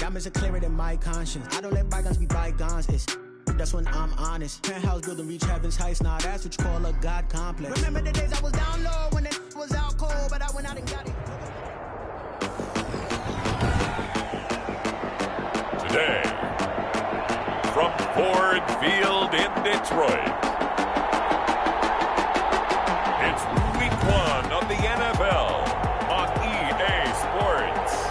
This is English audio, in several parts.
Diamonds are clearer than my conscience. I don't let bygones be bygones. That's when I'm honest. Penthouse building, reach heaven's heights. Now that's what you call a God complex. Remember the days I was down low when it was out cold, but I went out and got it. Today, from Ford Field in Detroit, it's Week 1 of the NFL on EA Sports.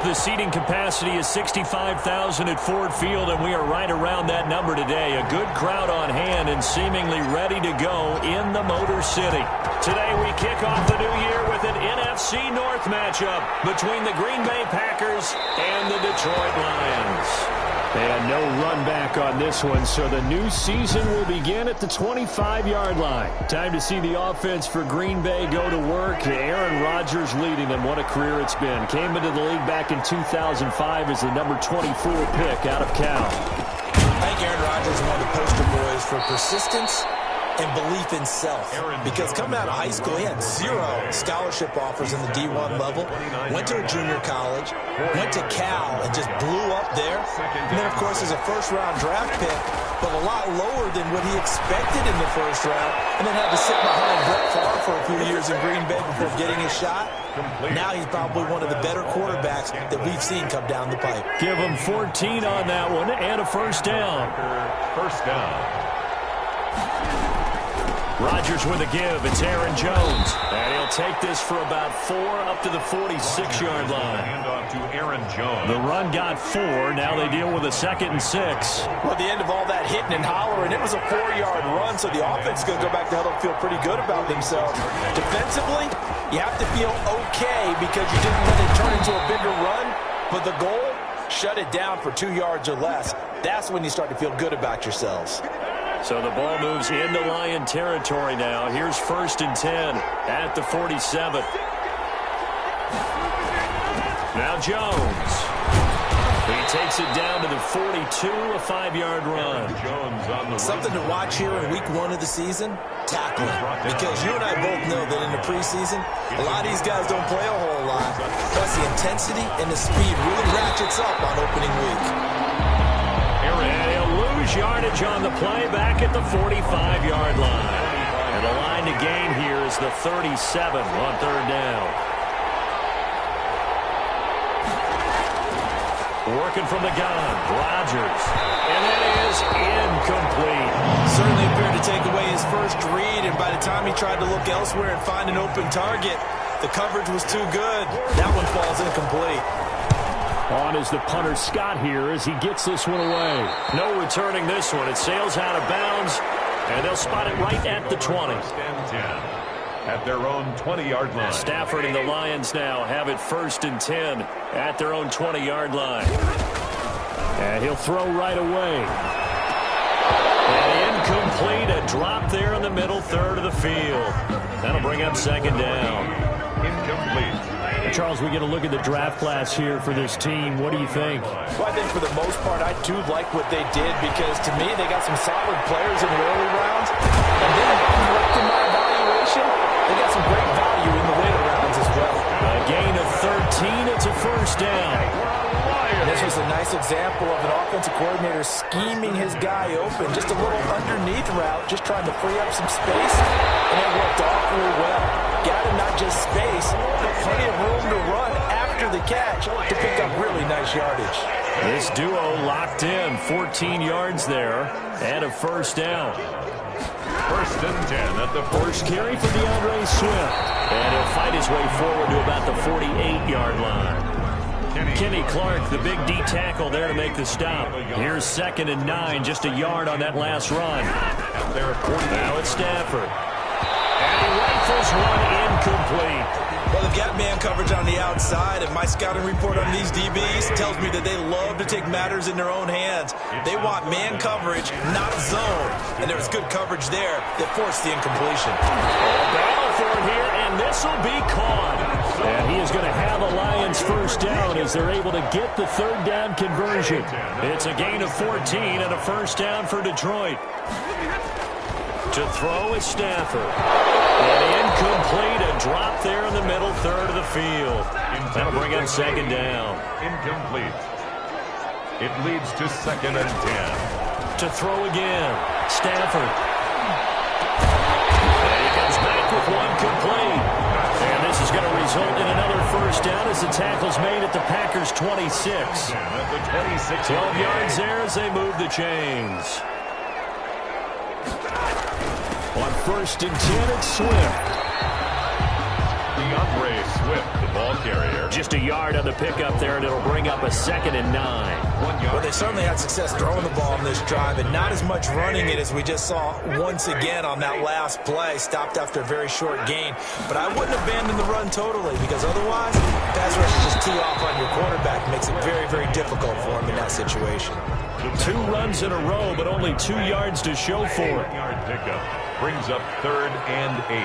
The seating capacity is 65,000 at Ford Field, and we are right around that number today. A good crowd on hand and seemingly ready to go in the Motor City. Today we kick off the new year with an NFC North matchup between the Green Bay Packers and the Detroit Lions. And no run back on this one, so the new season will begin at the 25-yard line. Time to see the offense for Green Bay go to work. Aaron Rodgers leading them. What a career it's been. Came into the league back in 2005 as the number 24 pick out of Cal. I think Aaron Rodgers is one of the poster boys for persistence and belief in self. Because coming out of high school, he had 0 scholarship offers in the D1 level, went to a junior college, went to Cal, and just blew up there. And then, of course, as a first-round draft pick, but a lot lower than what he expected in the first round, and then had to sit behind Brett Favre for a few years in Green Bay before getting his shot. Now he's probably one of the better quarterbacks that we've seen come down the pipe. Give him 14 on that one and a first down. First down. Rodgers with a give. It's Aaron Jones. And he'll take this for about 4 up to the 46-yard line. Hand off to Aaron Jones. The run got 4. Now they deal with a 2nd and 6. Well, at the end of all that hitting and hollering, it was a 4-yard run, so the offense is going to go back to huddle and feel pretty good about themselves. Defensively, you have to feel okay because you didn't let it turn into a bigger run, but the goal, shut it down for 2 yards or less. That's when you start to feel good about yourselves. So the ball moves into Lion territory now. Here's 1st and 10 at the 47. Now Jones. He takes it down to the 42, a 5-yard run. Jones on the Something to watch here in week 1 of the season, tackling. Because you and I both know that in the preseason, a lot of these guys don't play a whole lot. Plus the intensity and the speed really ratchets up on opening week. And he'll lose yardage on the play back at the 45-yard line. And the line to gain here is the 37 on 3rd down. Working from the gun, Rodgers. And that is incomplete. Certainly appeared to take away his first read, and by the time he tried to look elsewhere and find an open target, the coverage was too good. That one falls incomplete. On is the punter Scott here as he gets this one away. No returning this one. It sails out of bounds, and they'll spot it right at the 20. At their own 20-yard line. Stafford and the Lions now have it 1st and 10 at their own 20-yard line. And he'll throw right away. And incomplete. A drop there in the middle third of the field. That'll bring up 2nd down. Incomplete. Charles, we get a look at the draft class here for this team. What do you think? Well, I think for the most part, I do like what they did because, to me, they got some solid players in the early rounds. And then, correcting my evaluation, they got some great value in the later rounds as well. A gain of 13. It's a first down. And this was a nice example of an offensive coordinator scheming his guy open. Just a little underneath route, just trying to free up some space. And it worked awfully well. Got him not just space, but plenty of room to run after the catch to pick up really nice yardage. This duo locked in, 14 yards there, and a first down. 1st and 10 at the First carry for DeAndre Swift. And he'll fight his way forward to about the 48-yard line. Kenny Clark, the big D tackle there to make the stop. Here's 2nd and 9, just a yard on that last run. Now it's Stafford. And he rifles one incomplete. Well, they've got man coverage on the outside, and my scouting report on these DBs tells me that they love to take matters in their own hands. They want man coverage, not zone. And there was good coverage there that forced the incompletion. Battle for it here, and this will be caught. And he is going to have a Lions first down as they're able to get the 3rd down conversion. It's a gain of 14 and a first down for Detroit. To throw is Stafford. And incomplete, a drop there in the middle third of the field. That'll bring up 2nd down. Incomplete. It leads to 2nd and 10. To throw again. Stafford. And he comes back with one complete. And this is going to result in another first down as the tackle's made at the Packers' 26. At the 26. 12 yards there as they move the chains. On 1st and 10, it's Swift. DeAndre Swift, the ball carrier. Just a yard on the pickup there, and it'll bring up a 2nd and 9. 1 yard. Well, they certainly had success throwing the ball on this drive, and not as much running it as we just saw once again on that last play. Stopped after a very short gain. But I wouldn't abandon the run totally, because otherwise, pass rush is just tee off on your quarterback. Makes it very, very difficult for him in that situation. 2 runs in a row, but only 2 yards to show for it. 8-yard pickup brings up 3rd and 8.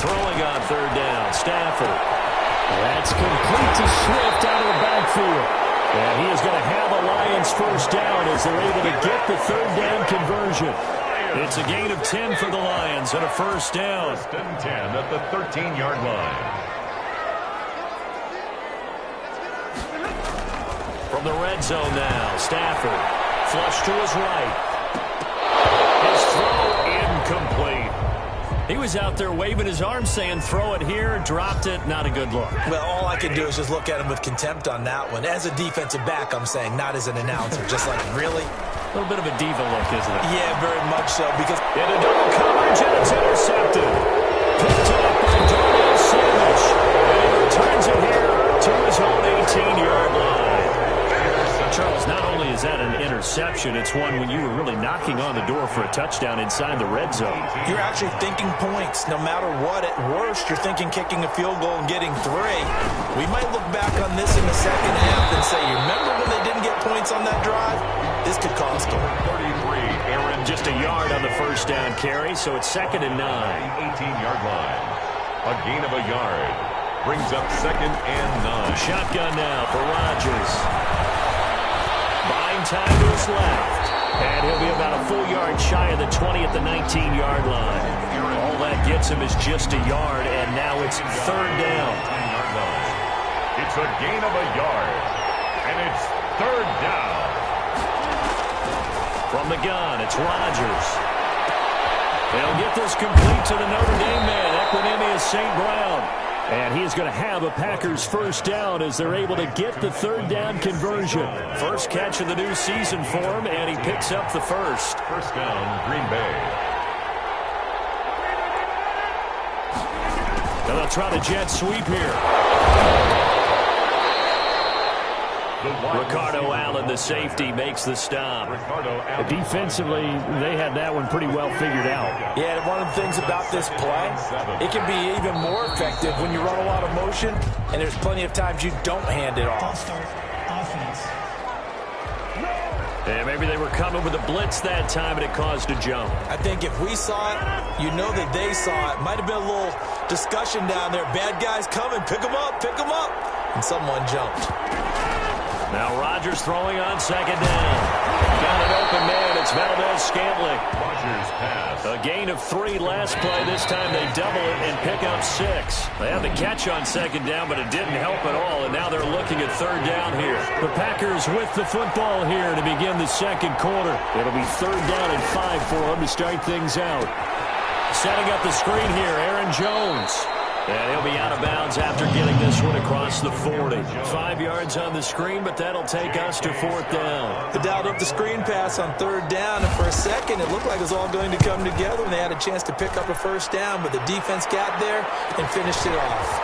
Throwing on 3rd down, Stafford. That's complete to Swift out of the backfield. And he is going to have a Lions first down as they're able to get the 3rd down conversion. It's a gain of 10 for the Lions and a first down. 1st and 10 at the 13-yard line. From the red zone now, Stafford. Flush to his right. His throw incomplete. He was out there waving his arms saying, throw it here, dropped it, not a good look. Well, all I can do is just look at him with contempt on that one. As a defensive back, I'm saying, not as an announcer. Just like, really? A little bit of a diva look, isn't it? Yeah, very much so. Because In a double coverage, and it's intercepted. Picked up by Darnell Savage. And he returns it here to his own 18-yard line. Charles, not only is that an interception, it's one when you were really knocking on the door for a touchdown inside the red zone. you're actually thinking points. No matter what, at worst, you're thinking kicking a field goal and getting 3. We might look back on this in the second half and say, you remember when they didn't get points on that drive? This could cost them. 33, Aaron. Just a yard on the first down carry, so it's 2nd and 9. 18-yard line. A gain of a yard brings up 2nd and 9. Shotgun now for Rodgers. Buying time to his left. And he'll be about a full yard shy of the 20 at the 19-yard line. All that gets him is just a yard, and now it's 3rd down. 10-yard line. It's a gain of a yard, and it's 3rd down. From the gun, it's Rodgers. They'll get this complete to the Notre Dame man, Equanimeous St. Brown. And he is going to have a Packers first down as they're able to get the 3rd down conversion. First catch of the new season for him, and he picks up the first. First down, Green Bay. Now they'll try the jet sweep here. Ricardo Allen, the safety, makes the stop. Defensively, they had that one pretty well figured out. Yeah, and one of the things about this play, it can be even more effective when you run a lot of motion, and there's plenty of times you don't hand it off. And maybe they were coming with a blitz that time, and it caused a jump. I think if we saw it, you know that they saw it. Might have been a little discussion down there. Bad guys coming. Pick them up. Pick them up. And someone jumped. Now Rodgers throwing on 2nd down. Got an open man. It's Valdez-Scantling. Rodgers pass. A gain of 3 last play. This time they double it and pick up 6. They had the catch on 2nd down, but it didn't help at all, and now they're looking at 3rd down here. The Packers with the football here to begin the 2nd quarter. It'll be 3rd down and 5 for them to start things out. Setting up the screen here, Aaron Jones. And he'll be out of bounds after getting this one across the 40. 5 yards on the screen, but that'll take us to 4th down. They dialed up the screen pass on 3rd down, and for a second it looked like it was all going to come together, and they had a chance to pick up a first down, but the defense got there and finished it off.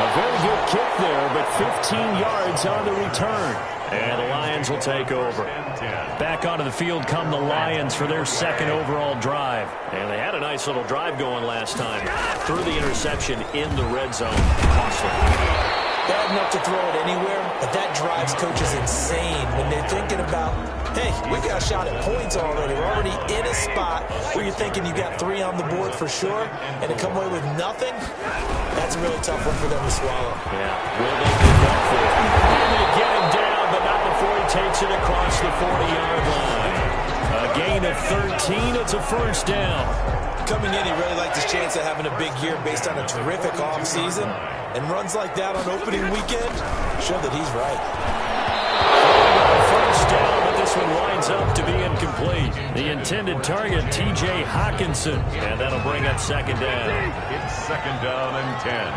A very good kick there, but 15 yards on the return. And the Lions will take over. Back onto the field come the Lions for their 2nd overall drive. And they had a nice little drive going last time. Threw the interception in the red zone. Costly. Bad enough to throw it anywhere, but that drives coaches insane when they're thinking about, hey, we got a shot at points already. We're already in a spot where you're thinking you got 3 on the board for sure, and to come away with nothing, that's a really tough one for them to swallow. Yeah, will they pick up for it? Able to get him down, but not before he takes it across the 40-yard line. A gain of 13, it's a first down. Coming in, he really liked his chance of having a big year based on a terrific offseason. And runs like that on opening weekend show that he's right. First down, but this one winds up to be incomplete. The intended target, T.J. Hawkinson. And that'll bring up second down. It's second down and 10.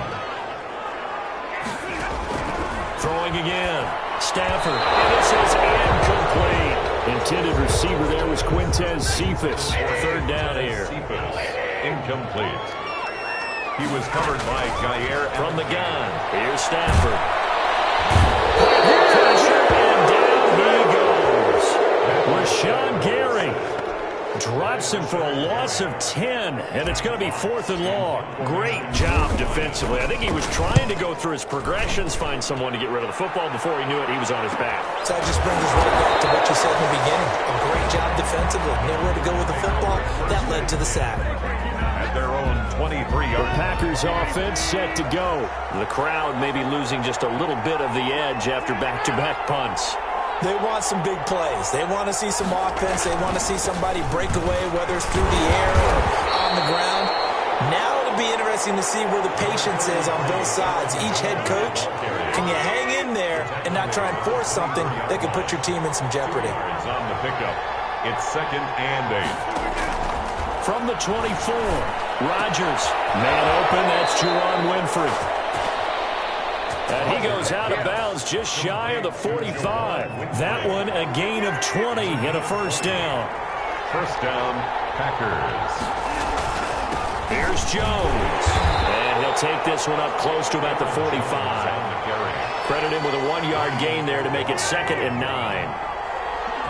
Throwing again. Stafford. And this is incomplete. Intended receiver there was Quintez Cephas. Third down here. Incomplete. He was covered by Jair from the gun. Here's Stafford. And down he goes. Rashawn Gary drops him for a loss of 10, and it's going to be 4th and long. Great job defensively. I think he was trying to go through his progressions, find someone to get rid of the football. Before he knew it, he was on his back. So that just brings us right back to what you said in the beginning. A great job defensively. Nowhere to go with the football. That led to the sack. At their own 23-yard. Packers offense set to go. The crowd may be losing just a little bit of the edge after back-to-back punts. They want some big plays. They want to see some offense. They want to see somebody break away, whether it's through the air or on the ground. Now it'll be interesting to see where the patience is on both sides. Each head coach, can you hang in there and not try and force something that could put your team in some jeopardy? It's on the pickup. It's second and 8. From the 24, Rodgers. Man open, that's Juwan Winfrey. And he goes out of bounds just shy of the 45. That one a gain of 20 and a first down. First down, Packers. Here's Jones. And he'll take this one up close to about the 45. Credit him with a 1-yard gain there to make it second and 9.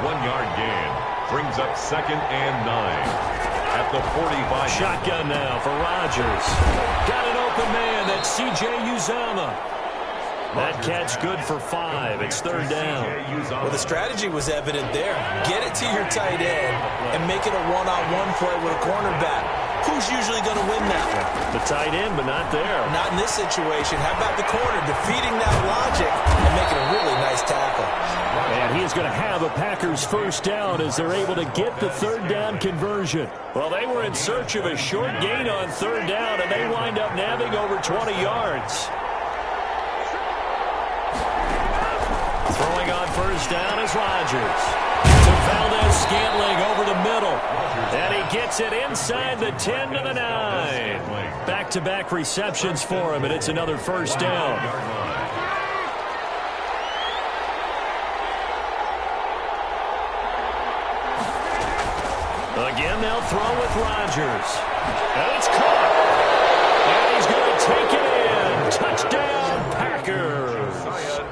1-yard gain brings up second and 9. At the 45. Shotgun now for Rodgers. Got an open man. That's C.J. Uzomah. That catch good for 5. It's third down. Well, the strategy was evident there. Get it to your tight end and make it a one-on-one play with a cornerback. Who's usually going to win that one? The tight end, but not there. Not in this situation. How about the corner defeating that logic and making a really nice tackle? And he is going to have a Packers first down as they're able to get the third down conversion. Well, they were in search of a short gain on third down, and they wind up nabbing over 20 yards. Throwing on first down is Rodgers. To Valdez-Scantling over the middle. And he gets it inside the 10 to the 9. Back-to-back receptions for him, and it's another first down. Again, they'll throw with Rodgers. And it's caught. And he's going to take it in. Touchdown, Packers.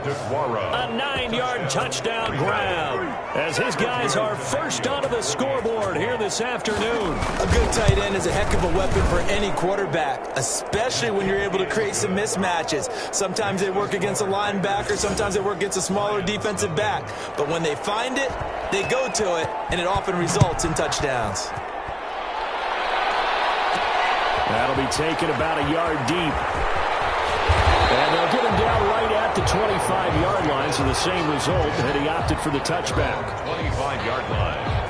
A 9-yard touchdown grab as his guys are first onto the scoreboard here this afternoon. A good tight end is a heck of a weapon for any quarterback, especially when you're able to create some mismatches. Sometimes they work against a linebacker, sometimes they work against a smaller defensive back. But when they find it, they go to it, and it often results in touchdowns. That'll be taken about a yard deep. And they'll get him down right at the 25-yard line, so the same result, and he opted for the touchback. 25-yard line.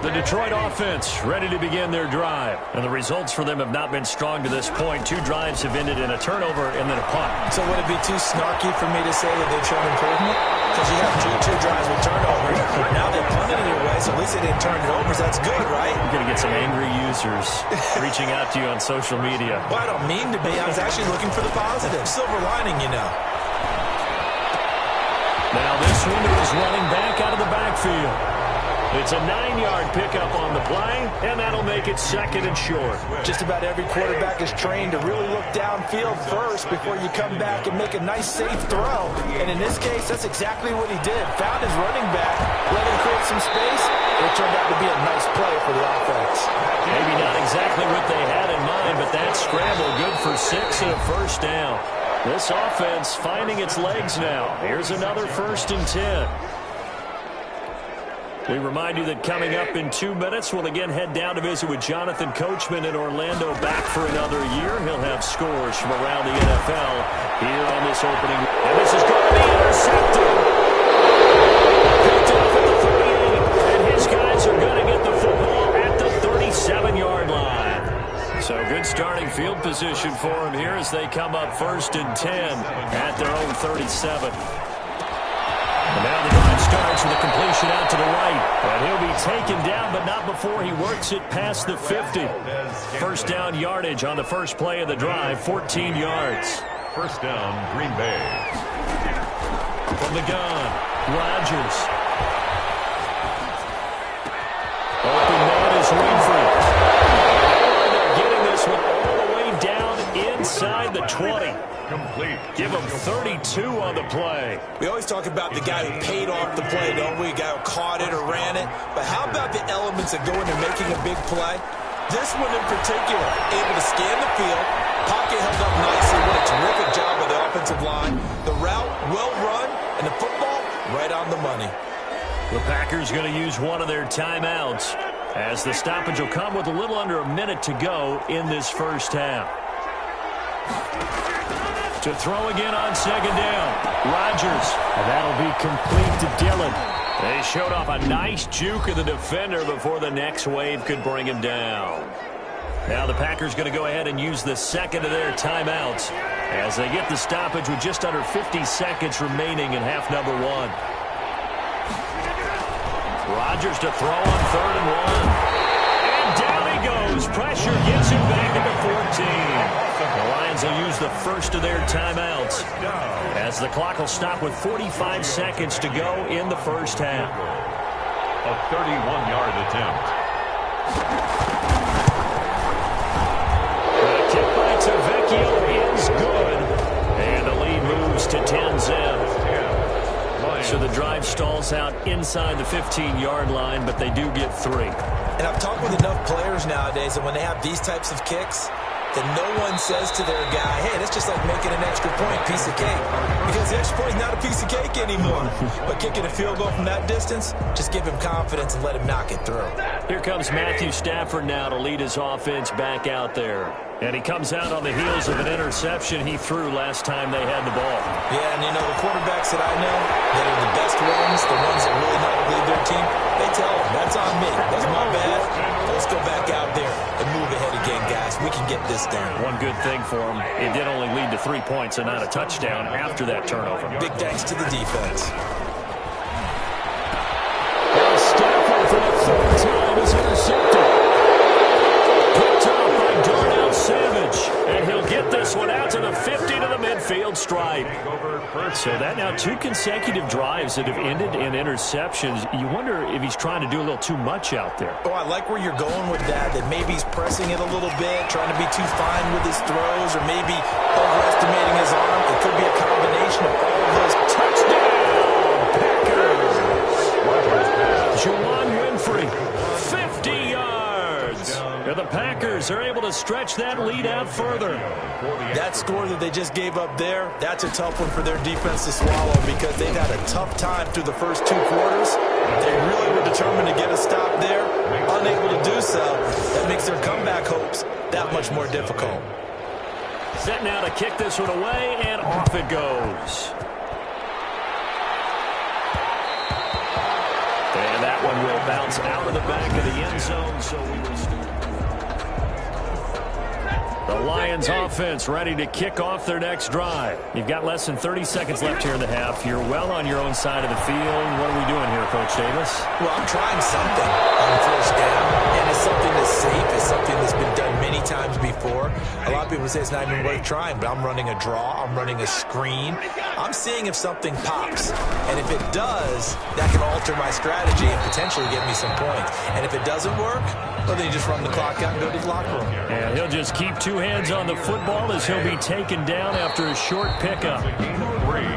The Detroit offense ready to begin their drive. And the results for them have not been strong to this point. 2 drives have ended in a turnover and then a punt. So would it be too snarky for me to say that they've shown improvement? Because you have two drives with turnovers. Now they punted it your way, so at least they didn't turn it over. So that's good, right? You're going to get some angry users reaching out to you on social media. Well, I don't mean to be. I was actually looking for the positive. Silver lining, you know. Now this one is running back out of the backfield. It's a 9-yard pickup on the play, and that'll make it second and short. Just about every quarterback is trained to really look downfield first before you come back and make a nice, safe throw. And in this case, that's exactly what he did. Found his running back, let him create some space, and it turned out to be a nice play for the offense. Maybe not exactly what they had in mind, but that scramble good for 6 and a first down. This offense finding its legs now. Here's another 1st and 10. We remind you that coming up in 2 minutes, we'll again head down to visit with Jonathan Coachman in Orlando, back for another year. He'll have scores from around the NFL here on this opening. And this is going to be intercepted. Picked off at the 38, and his guys are going to get the football at the 37-yard starting field position for him here as they come up 1st and 10 at their own 37. And now the drive starts with a completion out to the right. And he'll be taken down, but not before he works it past the 50. First down yardage on the first play of the drive, 14 yards. First down, Green Bay. From the gun, Rodgers. Open man is Winfrey. Oh, they're getting this one all the way down inside the 20. Complete. Give him 32 on the play. We always talk about the guy who paid off the play, don't we? The guy who caught it or ran it. But how about the elements that go into making a big play? This one in particular, able to scan the field, pocket held up nicely, what a terrific job by the offensive line. The route, well run, and the football, right on the money. The Packers going to use one of their timeouts as the stoppage will come with a little under a minute to go in this first half. To throw again on second down, Rodgers. And that'll be complete to Dillon. They showed off a nice juke of the defender before the next wave could bring him down. Now the Packers going to go ahead and use the second of their timeouts as they get the stoppage with just under 50 seconds remaining in half number one. Rodgers to throw on 3rd and 1. And down he goes. Pressure gets him back at the 14. The Lions will use the first of their timeouts as the clock will stop with 45 seconds to go in the first half. A 31-yard attempt. The kick by Tavecchio is good. And the lead moves to 10-zip. So the drive stalls out inside the 15-yard line, but they do get 3. And I've talked with enough players nowadays that when they have these types of kicks, that no one says to their guy, hey, that's just like making an extra point, piece of cake. Because the extra point is not a piece of cake anymore. But kicking a field goal from that distance, just give him confidence and let him knock it through. Here comes Matthew Stafford now to lead his offense back out there. And he comes out on the heels of an interception he threw last time they had the ball. Yeah, and you know, the quarterbacks that I know that are the best ones, the ones that really know how to lead their team, they tell them, that's on me. That's my bad. Let's go back out there and move ahead again, guys. We can get this done. One good thing for him, it did only lead to 3 points and not a touchdown after that turnover. Big thanks to the defense. Stafford for the 3rd time is intercepted. Picked up by Darnell Savage. And he'll get this one out to the 50 to the midfield stripe. So that now 2 consecutive drives that have ended in interceptions. You wonder if he's trying to do a little too much out there. Oh, I like where you're going with that maybe he's pressing it a little bit, trying to be too fine with his throws, or maybe overestimating his arm. It could be a combination of all of those. Touchdown, Packers! Juwan Winfrey, 50 yards. And the Packers are able to stretch that lead out further. That score that they just gave up there, that's a tough one for their defense to swallow because they've had a tough time through the first 2 quarters. They really were determined to get a stop there, unable to do so. That makes their comeback hopes that much more difficult. Set now to kick this one away, and off it goes. And that one will bounce out of the back of the end zone, so we will still. The Lions offense ready to kick off their next drive. You've got less than 30 seconds left here in the half. You're well on your own side of the field. What are we doing here, Coach Davis? Well, I'm trying something on 1st down, and it's something that's safe. It's something that's been done many times before. A lot of people say it's not even worth trying, but I'm running a draw. I'm running a screen. I'm seeing if something pops, and if it does, that can alter my strategy and potentially get me some points. And if it doesn't work, well, then you just run the clock out and go to the locker room. And he'll just keep 2 hands on the football as he'll be taken down after a short pickup.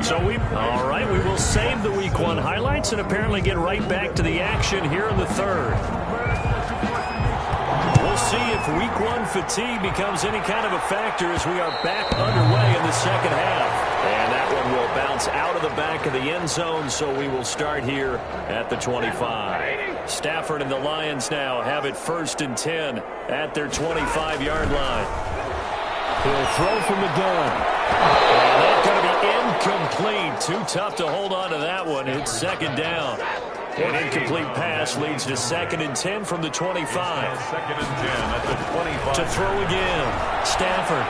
So all right, we will save the Week 1 highlights and apparently get right back to the action here in the 3rd. We'll see if Week 1 fatigue becomes any kind of a factor as we are back underway in the second half. And that one will bounce out of the back of the end zone, so we will start here at the 25. Stafford and the Lions now have it 1st and 10 at their 25-yard line. He'll throw from the gun. And that's going to be incomplete. Too tough to hold on to that one. It's 2nd down. An incomplete pass leads to 2nd and 10 from the 25. 2nd and 10 at the 25. To throw again. Stafford.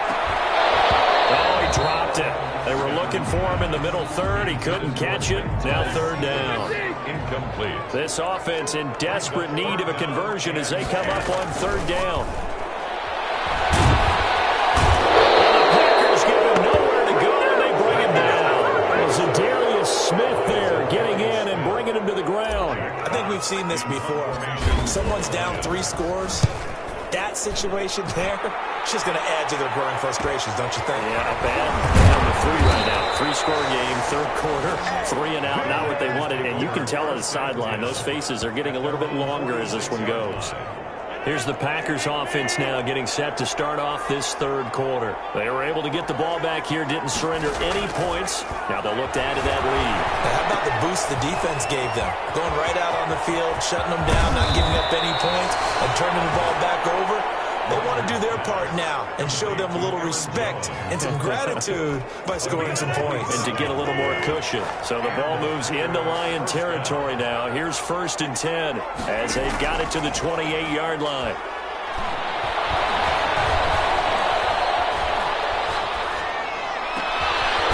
Oh, he dropped it. They were looking for him in the middle third. He couldn't catch it. Now 3rd down. Incomplete. This offense in desperate need of a conversion as they come up on 3rd down. Smith there getting in and bringing him to the ground. I think we've seen this before. Someone's down 3 scores. That situation there, it's just going to add to their growing frustrations, don't you think? Yeah, bad. Down to 3 right now. 3-score game, 3rd quarter, 3 and out, not what they wanted. And you can tell on the sideline, those faces are getting a little bit longer as this one goes. Here's the Packers offense now getting set to start off this 3rd quarter. They were able to get the ball back here, didn't surrender any points. Now they'll look to add to that lead. Now, how about the boost the defense gave them? Going right out on the field, shutting them down, not giving up any points, and turning the ball back over. They want to do their part now and show them a little respect and some gratitude by scoring some points. And to get a little more cushion. So the ball moves into Lion territory now. Here's 1st and 10 as they've got it to the 28-yard line.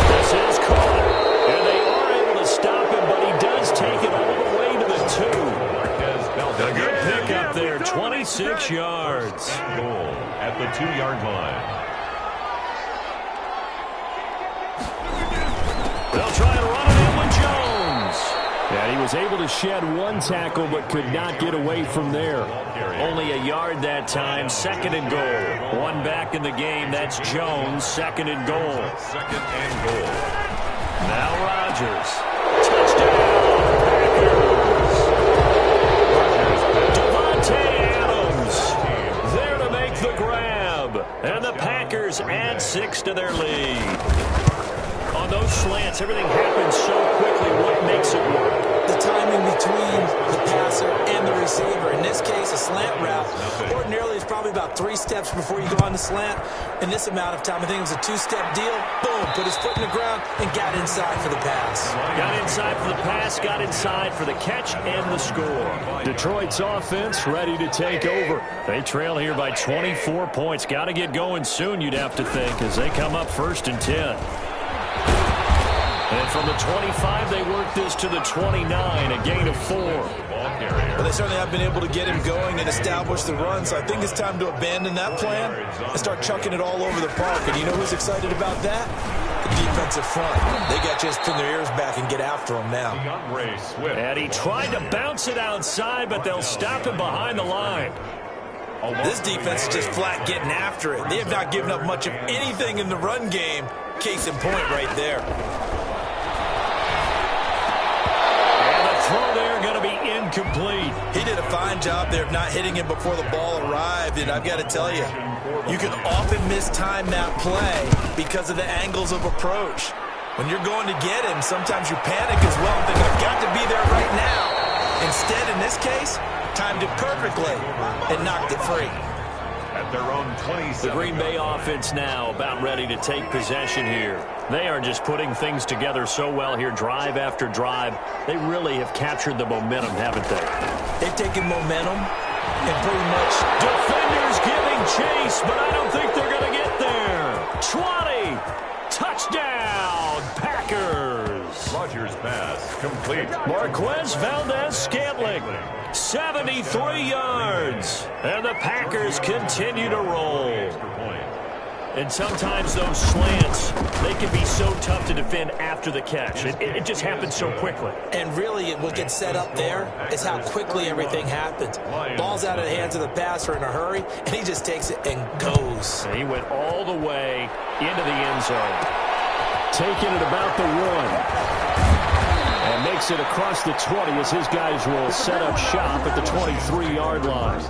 This is caught. And they are able to stop him, but he does take it all the way to the 2. A good pickup there, 26 yards. Goal at the 2-yard line. They'll try and run it in with Jones. And he was able to shed 1 tackle but could not get away from there. Only a yard that time, 2nd and goal. 1 back in the game, that's Jones, 2nd and goal. 2nd and goal. Now Rodgers. Touchdown, Packers. Adams there to make the grab. And the Packers add 6 to their lead. On those slants, everything happens so quickly. What makes it work? The timing between the passer and the receiver. In this case, a slant route. Ordinarily, it's probably about 3 steps before you go on the slant. In this amount of time, I think it was a 2-step deal. Boom, put his foot in the ground and got inside for the pass. Got inside for the pass, got inside for the catch and the score. Detroit's offense ready to take over. They trail here by 24 points. Got to get going soon, you'd have to think, as they come up 1st and 10. And from the 25, they work this to the 29, a gain of 4. Well, they certainly have been able to get him going and establish the run, so I think it's time to abandon that plan and start chucking it all over the park. And you know who's excited about that? The defensive front. They got to just pin their ears back and get after him now. And he tried to bounce it outside, but they'll stop him behind the line. This defense is just flat getting after it. They have not given up much of anything in the run game. Case in point right there. Throw there going to be incomplete. He did a fine job there of not hitting him before the ball arrived, and I've got to tell you, you can often mistime that play because of the angles of approach. When you're going to get him, sometimes you panic as well and think, I've got to be there right now. Instead, in this case, timed it perfectly and knocked it free. At their own 27. The Green Bay offense now about ready to take possession here. They are just putting things together so well here, drive after drive. They really have captured the momentum, haven't they? They've taken momentum and pretty much... Defenders giving chase, but I don't think they're going to get there. 20. Touchdown, Packers. Rodgers pass complete. Marquez Valdez-Scantling. 73 yards. And the Packers continue to roll. And sometimes those slants, they can be so tough to defend after the catch. It just happens so quickly. And really, what gets set up there is how quickly everything happens. Ball's out of the hands of the passer in a hurry, and he just takes it and goes. And he went all the way into the end zone. Taking it about the 1. And makes it across the 20 as his guys will set up shop at the 23-yard line.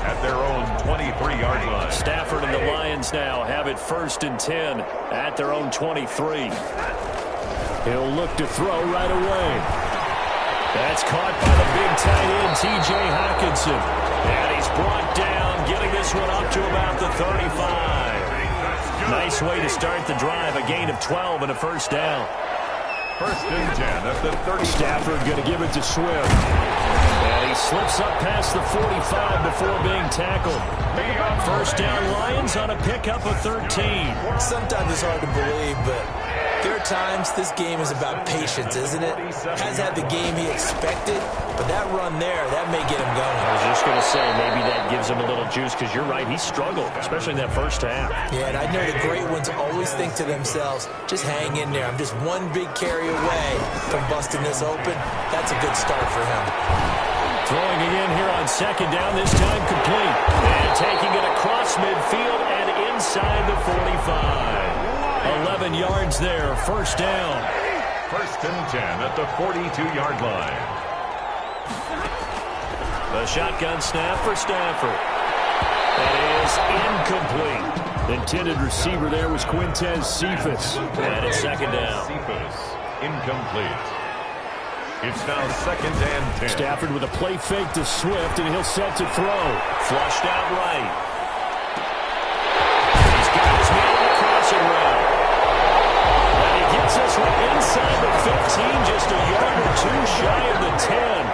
At their own 23-yard line. Stafford and the Lions now have it 1st and 10 at their own 23. He'll look to throw right away. That's caught by the big tight end, T.J. Hockenson. And he's brought down, getting this one up to about the 35. Nice way to start the drive, a gain of 12 and a 1st down. First and 10 at the 30. Stafford going to give it to Swift. And he slips up past the 45 before being tackled. First down Lions on a pickup of 13. Sometimes it's hard to believe, but there are times this game is about patience, isn't it? Has had the game he expected, but that run there, that may get him going. I was just going to say, maybe that gives him a little juice, because you're right, he struggled, especially in that first half. Yeah, and I know the great ones always think to themselves, just hang in there. I'm just one big carry away from busting this open. That's a good start for him. Throwing again here on second down, this time complete. And taking it across midfield and inside the 45. 11 yards there, first down. First and 10 at the 42-yard line. The shotgun snap for Stafford. That is incomplete. Intended receiver there was Quintez Cephas. And it's second down. Cephas, incomplete. It's now second and 10. Stafford with a play fake to Swift, and he'll set to throw. Flushed out right. He's got his man on the crossing route. And he gets us inside the 15, just a yard or two shy of the 10.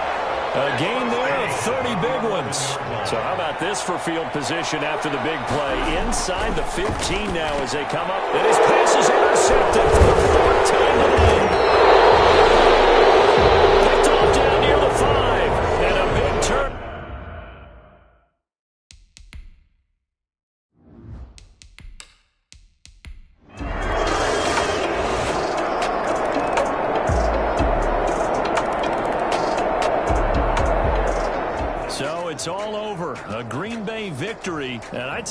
A gain there of 30 big ones. So how about this for field position after the big play? Inside the 15 now as they come up. And his pass is intercepted for the fourth time today. Picked off down near the 5. And a big turn. So it's all over. A Green Bay victory. And I